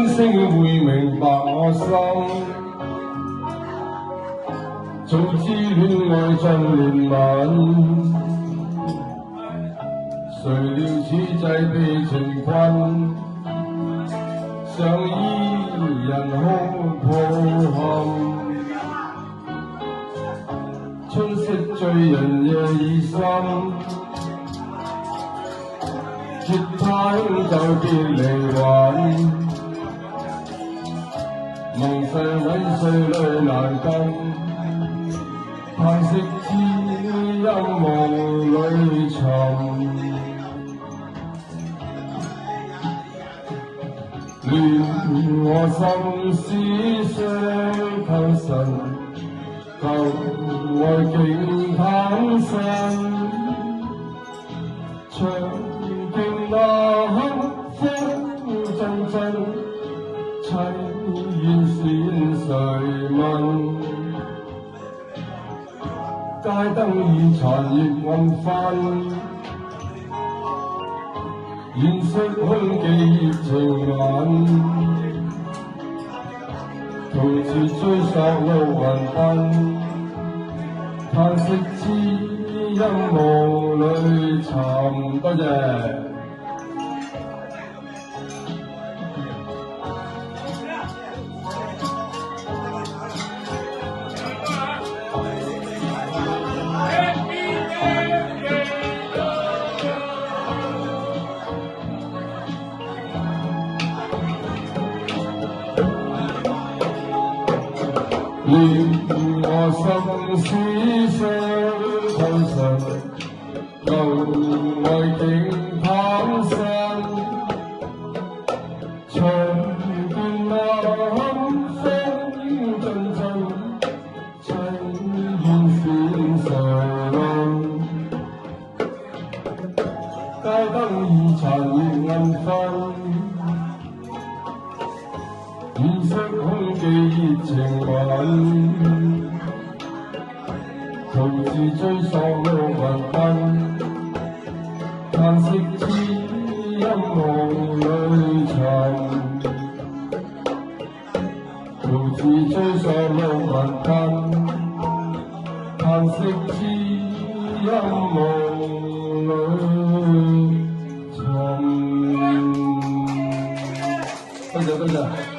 星星會明白我心，早知戀愛像憐憫，誰料此際被情困，想依人空抱憾。春色醉人夜已深，結他輕奏別離魂，夢逝毀碎淚難禁，嘆息知音夢裏尋。亂我心思傷透神，舊愛竟淌身，長徑那刻風陣陣，凄怨線誰問？街燈已殘亦暗昏，現實空記熱情吻，途次追索路雲奔，嘆息知音夢裏尋。多謝。亂我心思傷透神，舊愛竟淌身，長劍那風陣陣，凄怨線誰問？街燈已殘亦暗昏，現實空記熱情吻，途自追索路雲奔，嘆息知音夢裏尋，途自追索路雲奔，嘆息知音夢裏尋。多謝多謝。